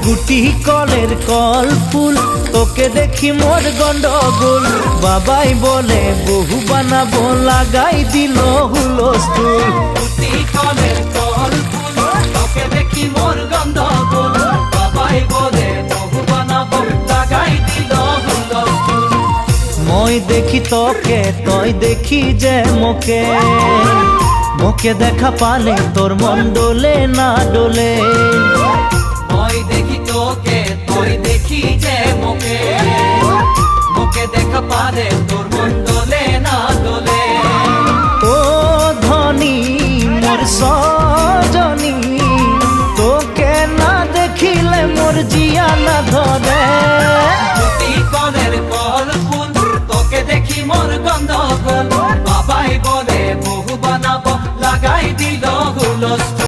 গুটি কলের কল ফুল, তোকে দেখি মোর গন্ডগোল। বাবাই বলে বহু বানাবো, লাগাই দিল হুলস্থুল। গুটি কলের কল ফুল, তোকে দেখি মোর গন্ডগোল। বাবাই বলে বহু বানাবো, লাগাই দিল হুলস্থুল। মই দেখি তোকে, তই দেখি যে মোকে, মোকে দেখা পালে তোর মন ডোলে না ডোলে। মই দেখি তোকে, তুই দেখি যে মোকে, মোকে দেখা পারে তোর মন দোলে না দোলে। ও ধনী মোর সজনী, তোকে না দেখিলে মোর জিয়া না ধরে। গুটি কলের কল ফুল, তোকে দেখি মোর গন্ডগোল। বাবাই বলে বহু বানাবো, লাগাই দিল হুলস্থুল।